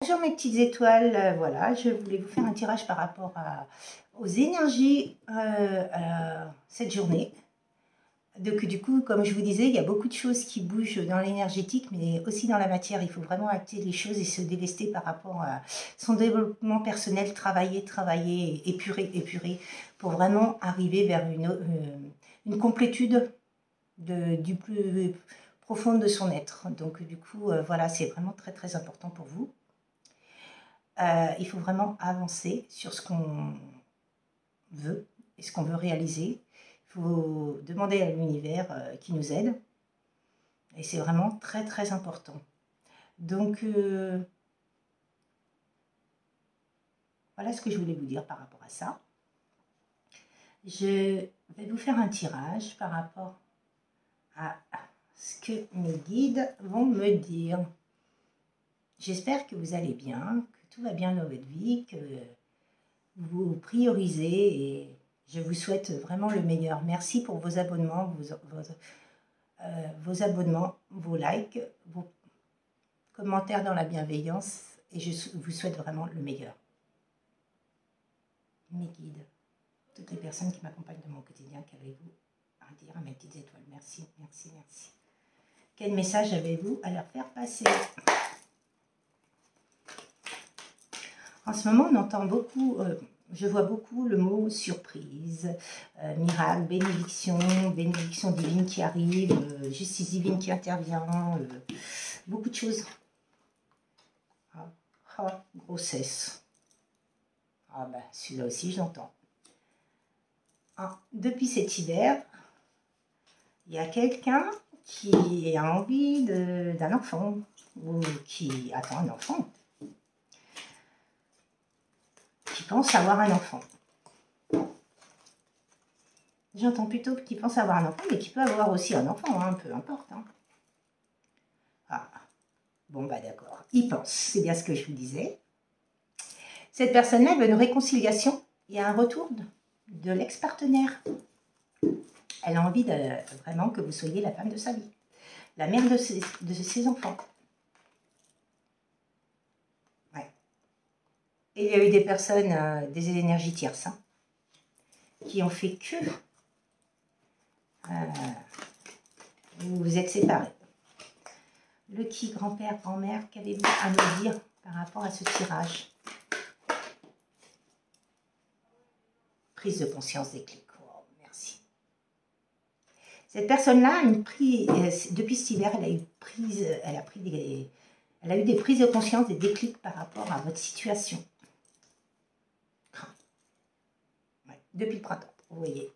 Bonjour mes petites étoiles, voilà, je voulais vous faire un tirage par rapport aux énergies cette journée. Donc du coup, comme je vous disais, il y a beaucoup de choses qui bougent dans l'énergétique, mais aussi dans la matière. Il faut vraiment acter les choses et se délester par rapport à son développement personnel, travailler, épurer, pour vraiment arriver vers une complétude du plus profond de son être. Donc du coup, voilà, c'est vraiment très très important pour vous. Il faut vraiment avancer sur ce qu'on veut et ce qu'on veut réaliser. Il faut demander à l'univers qui nous aide. Et c'est vraiment très très important. Donc, voilà ce que je voulais vous dire par rapport à ça. Je vais vous faire un tirage par rapport à ce que mes guides vont me dire. J'espère que vous allez bien, que tout va bien dans votre vie, que vous priorisez et je vous souhaite vraiment le meilleur. Merci pour vos abonnements, vos abonnements, vos likes, vos commentaires dans la bienveillance et je vous souhaite vraiment le meilleur. Mes guides, toutes les personnes qui m'accompagnent dans mon quotidien, qu'avez-vous à dire à mes petites étoiles? Merci, merci, merci. Quel message avez-vous à leur faire passer? En ce moment, on entend beaucoup, je vois beaucoup le mot surprise, miracle, bénédiction, bénédiction divine qui arrive, justice divine qui intervient, beaucoup de choses. Grossesse. Ah ben, celui-là aussi, je l'entends. Depuis cet hiver, il y a quelqu'un qui a envie d'un enfant, ou qui attend un enfant. Qui pense avoir un enfant. J'entends plutôt qui pense avoir un enfant, mais qui peut avoir aussi un enfant, hein, peu importe. Hein. Ah, bon bah d'accord, il pense, c'est bien ce que je vous disais. Cette personne-là veut une réconciliation, il y a un retour de l'ex-partenaire. Elle a envie vraiment que vous soyez la femme de sa vie, la mère de ses enfants. Ouais. Et il y a eu des personnes, des énergies tierces, hein, qui ont fait que vous vous êtes séparés. Le qui, grand-père, grand-mère, qu'avez-vous à me dire par rapport à ce tirage? Prise de conscience des clics. Oh, merci. Cette personne-là, depuis cet hiver, elle a eu des prises de conscience, des déclics par rapport à votre situation. Ouais, depuis le printemps, vous voyez.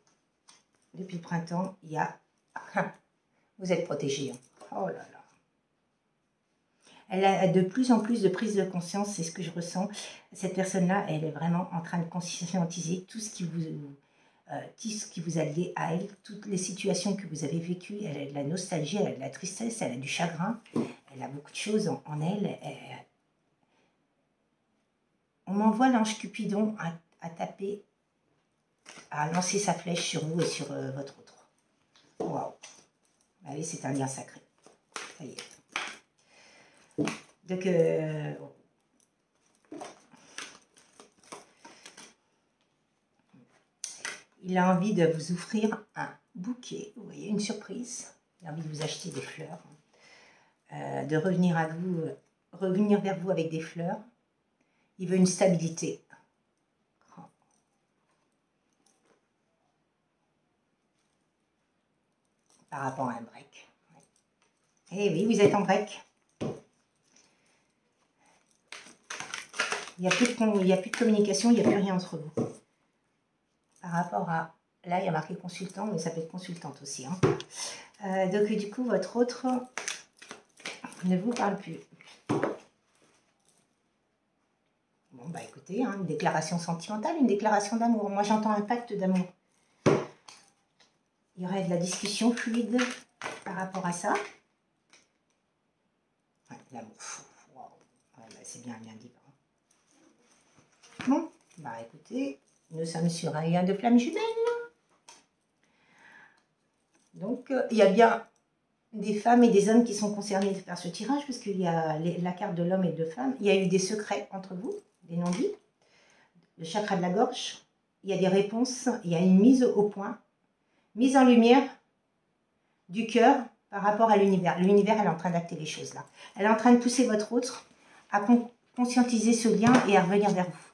Depuis le printemps, il y a... Vous êtes protégés. Hein. Oh là là. Elle a de plus en plus de prise de conscience, c'est ce que je ressens. Cette personne-là, elle est vraiment en train de conscientiser tout ce qui vous a lié à elle, toutes les situations que vous avez vécues. Elle a de la nostalgie, elle a de la tristesse, elle a du chagrin, elle a beaucoup de choses en elle. On m'envoie l'ange Cupidon à taper, à lancer sa flèche sur vous et sur votre autre. Waouh! Ah oui, c'est un lien sacré. Ça y est. Donc, il a envie de vous offrir un bouquet, vous voyez, une surprise. Il a envie de vous acheter des fleurs, de revenir vers vous avec des fleurs. Il veut une stabilité. Par rapport à un break. Eh oui, vous êtes en break. Il n'y a plus de communication, il n'y a plus rien entre vous. Par rapport à... Là, il y a marqué consultant, mais ça peut être consultante aussi. Hein. Donc, du coup, votre autre ne vous parle plus. Bon, bah écoutez, hein, une déclaration sentimentale, une déclaration d'amour. Moi, j'entends un pacte d'amour. Il y aurait de la discussion fluide par rapport à ça. Ouais, l'amour. Wow. Ouais, bah, c'est bien dit. Bon, bah écoutez, nous sommes sur un lien de flamme jumelle. Donc, il y a bien des femmes et des hommes qui sont concernés par ce tirage, parce qu'il y a la carte de l'homme et de femme. Il y a eu des secrets entre vous, des non-dits, le chakra de la gorge. Il y a des réponses, il y a une mise au point, mise en lumière du cœur par rapport à l'univers. L'univers, elle est en train d'acter les choses là. Elle est en train de pousser votre autre à conscientiser ce lien et à revenir vers vous.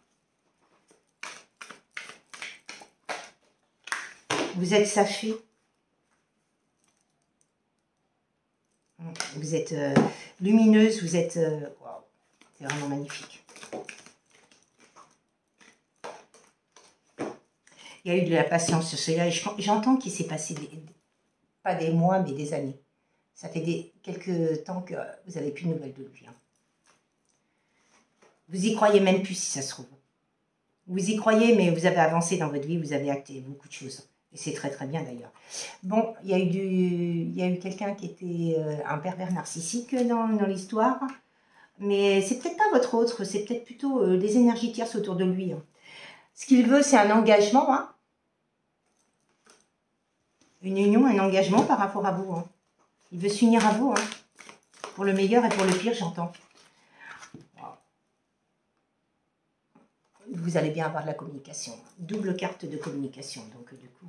Vous êtes sa fée. Vous êtes lumineuse, vous êtes... Waouh, c'est vraiment magnifique. Il y a eu de la patience sur cela. J'entends qu'il s'est passé, pas des mois, mais des années. Ça fait quelques temps que vous n'avez plus de nouvelles de lui. Hein. Vous y croyez même plus si ça se trouve. Vous y croyez, mais vous avez avancé dans votre vie, vous avez acté beaucoup de choses. Et c'est très très bien d'ailleurs. Bon, il y a eu quelqu'un qui était un pervers narcissique dans l'histoire. Mais c'est peut-être pas votre autre, c'est peut-être plutôt des énergies tierces autour de lui. Hein. Ce qu'il veut, c'est un engagement. Hein. Une union, un engagement par rapport à vous. Hein. Il veut s'unir à vous. Hein. Pour le meilleur et pour le pire, j'entends. Vous allez bien avoir de la communication. Double carte de communication. Donc, du coup,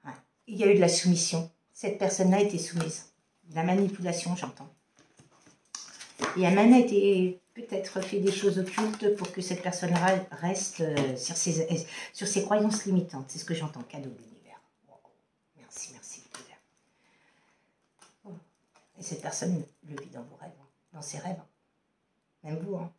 ouais. Il y a eu de la soumission. Cette personne-là a été soumise. De la manipulation, j'entends. Et elle a même été peut-être fait des choses occultes pour que cette personne-là reste sur ses croyances limitantes. C'est ce que j'entends. Cadeau de l'univers. Wow. Merci, merci l'univers. Oh. Et cette personne le vit dans vos rêves, dans ses rêves. Même vous, hein.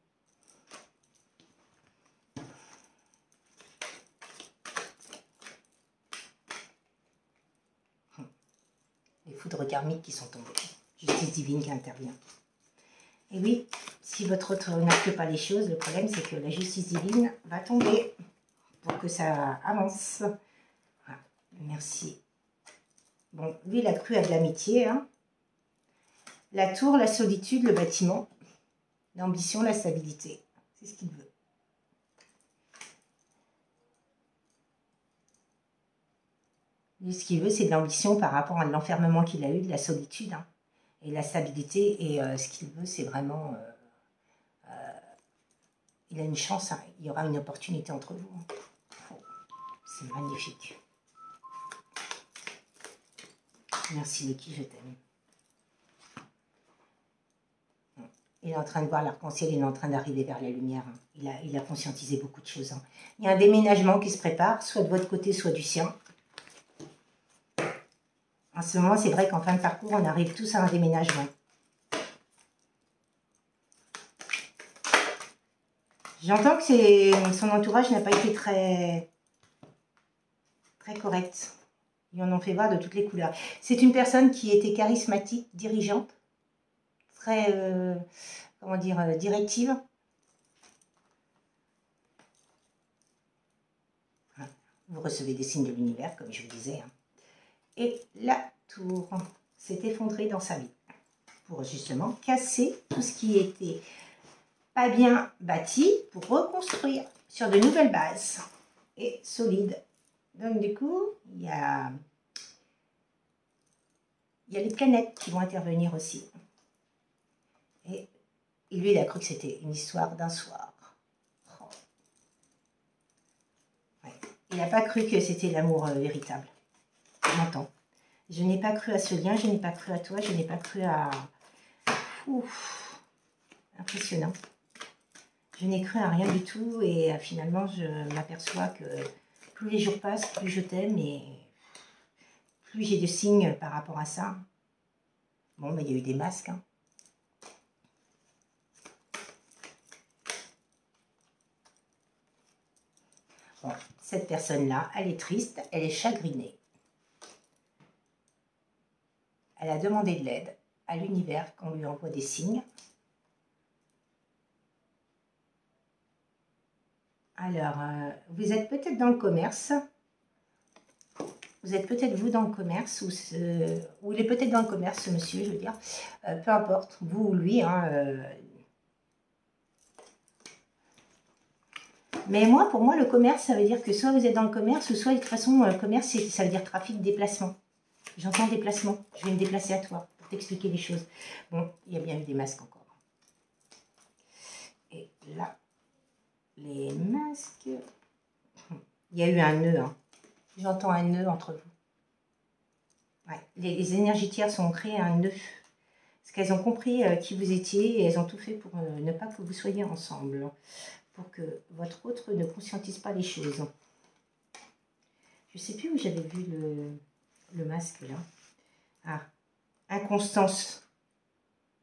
Les foudres karmiques qui sont tombées. Justice divine qui intervient. Et oui, si votre autre n'acte pas les choses, le problème c'est que la justice divine va tomber pour que ça avance. Voilà. Merci. Bon, lui il a cru à de l'amitié. Hein. La tour, la solitude, le bâtiment, l'ambition, la stabilité. C'est ce qu'il veut. Lui, ce qu'il veut, c'est de l'ambition par rapport à l'enfermement qu'il a eu, de la solitude. Hein. Et la stabilité, et ce qu'il veut, c'est vraiment... il a une chance, hein. Il y aura une opportunité entre vous. Hein. Oh, c'est magnifique. Merci Lucky, je t'aime. Il est en train de voir l'arc-en-ciel, il est en train d'arriver vers la lumière. Hein. Il a conscientisé beaucoup de choses. Hein. Il y a un déménagement qui se prépare, soit de votre côté, soit du sien. En ce moment, c'est vrai qu'en fin de parcours, on arrive tous à un déménagement. J'entends que son entourage n'a pas été très correct. Ils en ont fait voir de toutes les couleurs. C'est une personne qui était charismatique, dirigeante, très, comment dire, directive. Vous recevez des signes de l'univers, comme je vous disais. Hein. Et la tour s'est effondrée dans sa vie pour justement casser tout ce qui était pas bien bâti pour reconstruire sur de nouvelles bases et solides. Donc du coup, il y a les planètes qui vont intervenir aussi. Et lui, il a cru que c'était une histoire d'un soir. Oh. Ouais. Il n'a pas cru que c'était l'amour véritable. J'entends. Je n'ai pas cru à ce lien, je n'ai pas cru à toi, je n'ai pas cru à... Ouf, impressionnant. Je n'ai cru à rien du tout et finalement je m'aperçois que plus les jours passent, plus je t'aime et plus j'ai de signes par rapport à ça. Bon, mais il y a eu des masques. Hein. Bon, cette personne-là, elle est triste, elle est chagrinée. Elle a demandé de l'aide à l'univers qu'on lui envoie des signes. Alors, vous êtes peut-être dans le commerce. Vous êtes peut-être vous dans le commerce, ou il est peut-être dans le commerce, ce monsieur, je veux dire. Peu importe, vous ou lui. Hein, Mais moi, pour moi, le commerce, ça veut dire que soit vous êtes dans le commerce, ou soit de toute façon, le commerce, ça veut dire trafic, déplacement. J'entends déplacement. Je vais me déplacer à toi pour t'expliquer les choses. Bon, il y a bien eu des masques encore. Et là, les masques... Il y a eu un nœud. Hein. J'entends un nœud entre vous. Ouais. Les énergies tierces ont créé un nœud. Parce qu'elles ont compris qui vous étiez et elles ont tout fait pour ne pas que vous soyez ensemble. Pour que votre autre ne conscientise pas les choses. Je ne sais plus où j'avais vu le masque là. Ah, inconstance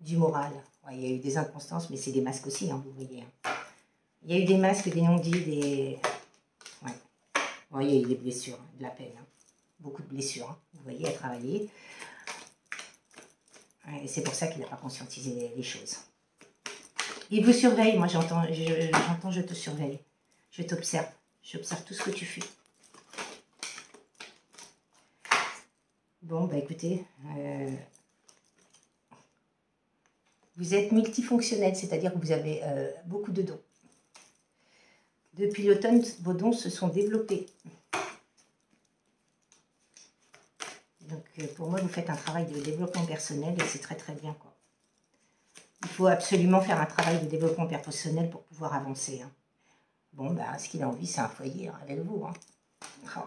du moral. Ouais, il y a eu des inconstances, mais c'est des masques aussi, hein, vous voyez. Hein. Il y a eu des masques, des non-dits, des... Ouais. Bon, il y a eu des blessures, hein, de la peine. Hein. Beaucoup de blessures, hein, vous voyez, à travailler. Ouais, et c'est pour ça qu'il n'a pas conscientisé les choses. Il vous surveille, moi j'entends, je te surveille. Je t'observe. J'observe tout ce que tu fais. Bon, bah écoutez, vous êtes multifonctionnel, c'est-à-dire que vous avez beaucoup de dons. Depuis l'automne, vos dons se sont développés. Donc pour moi, vous faites un travail de développement personnel et c'est très très bien, quoi. Il faut absolument faire un travail de développement personnel pour pouvoir avancer. Hein. Bon, bah, ce qu'il a envie, c'est un foyer hein, avec vous. Hein. Oh.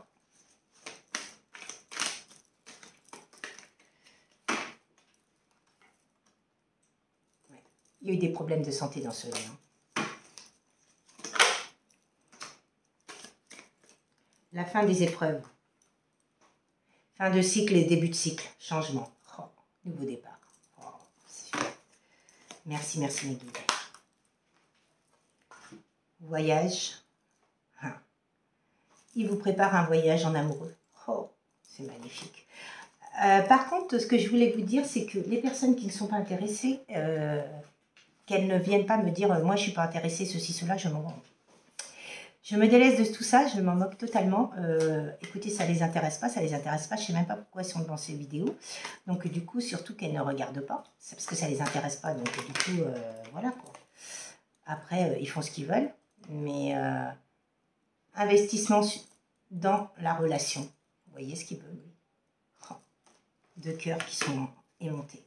Ouais. Il y a eu des problèmes de santé dans ce lien. La fin des épreuves. Fin de cycle et début de cycle. Changement. Oh. Nouveau départ. Oh. Merci, merci mes guides. Voyage. Hein. Il vous prépare un voyage en amoureux. Oh, c'est magnifique. Par contre, ce que je voulais vous dire, c'est que les personnes qui ne sont pas intéressées, qu'elles ne viennent pas me dire « moi, je ne suis pas intéressée, ceci, cela », je me délaisse de tout ça, je m'en moque totalement. Écoutez, ça ne les intéresse pas, je ne sais même pas pourquoi elles sont dans ces vidéos. Donc du coup, surtout qu'elles ne regardent pas, c'est parce que ça ne les intéresse pas, donc du coup, voilà quoi. Après, ils font ce qu'ils veulent, mais investissement dans la relation. Vous voyez ce qu'il veut, lui. Oh, deux cœurs qui sont aimantés.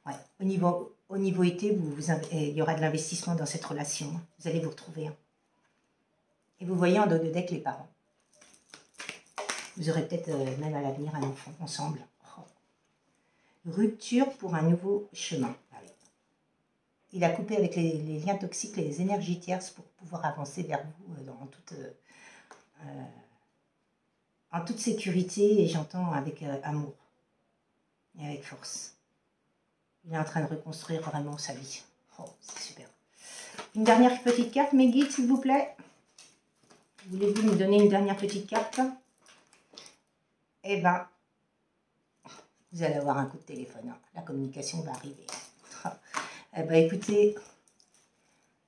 Ouais, au niveau été, il y aura de l'investissement dans cette relation. Vous allez vous retrouver. Hein. Et vous voyez en dos de deck les parents. Vous aurez peut-être même à l'avenir un enfant ensemble. Oh. Rupture pour un nouveau chemin. Ah oui. Il a coupé avec les liens toxiques, les énergies tierces pour pouvoir avancer vers vous en toute sécurité et j'entends avec amour et avec force. Il est en train de reconstruire vraiment sa vie. Oh, c'est super. Une dernière petite carte, mes guides, s'il vous plaît. Voulez-vous me donner une dernière petite carte? Eh bien, vous allez avoir un coup de téléphone. Hein. La communication va arriver. Eh bien, écoutez,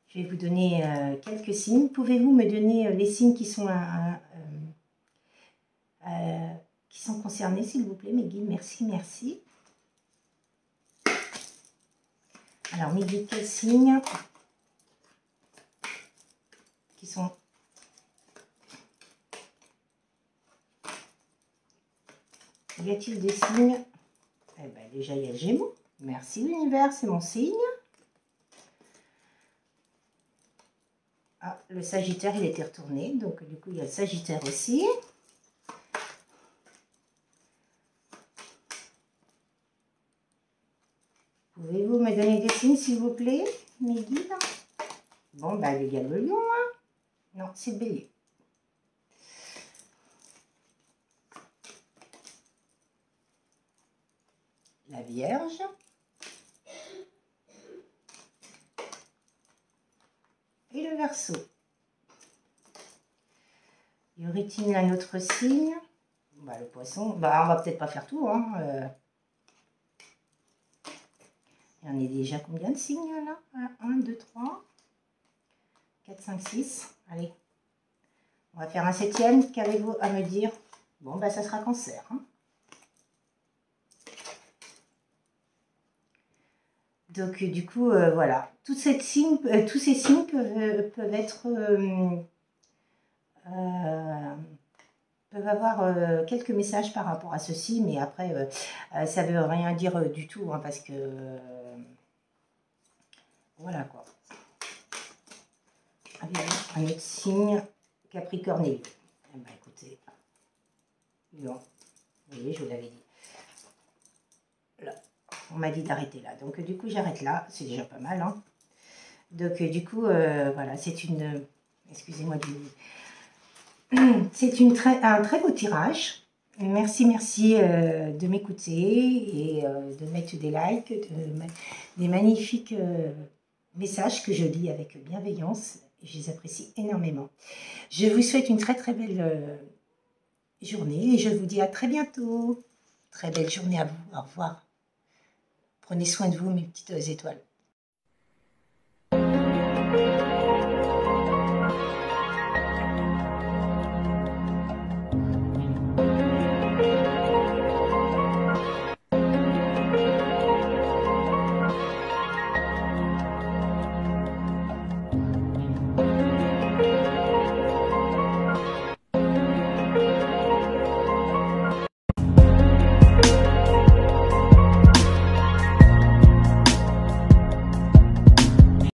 je vais vous donner quelques signes. Pouvez-vous me donner les signes qui sont concernés, s'il vous plaît, mes guides? Merci, merci. Alors, mes guides, quels signes qui sont... Y a-t-il des signes? Eh bien, déjà, il y a le Gémeaux. Merci, l'univers, c'est mon signe. Ah, le Sagittaire, il était retourné. Donc, du coup, il y a le Sagittaire aussi. Pouvez-vous me donner des signes, s'il vous plaît, mes guides? Bon, bah, il y a le lion, hein. Non, c'est le bélier. La Vierge. Et le Verseau. Y aurait-il un autre signe? Bah, le Poisson. Bah, on va peut-être pas faire tout, hein. Il y en a déjà combien de signes, là? 1, 2, 3, 4, 5, 6. Allez. On va faire un 7e. Qu'avez-vous à me dire? Bon, bah, ça sera Cancer, hein. Donc, du coup, voilà. Tous ces signes peuvent peuvent avoir quelques messages par rapport à ceci, mais après, ça ne veut rien dire du tout, hein, parce que voilà quoi. Allez, un autre signe, Capricorne. Eh ben, écoutez, non, vous voyez, je vous l'avais dit. Là, on m'a dit d'arrêter là, donc du coup j'arrête là, c'est déjà pas mal, hein. Donc du coup, voilà, c'est une, excusez-moi du... C'est un très beau tirage. Merci, merci de m'écouter et de mettre des likes, des magnifiques messages que je lis avec bienveillance. Et je les apprécie énormément. Je vous souhaite une très très belle journée et je vous dis à très bientôt. Très belle journée à vous. Au revoir. Prenez soin de vous, mes petites étoiles.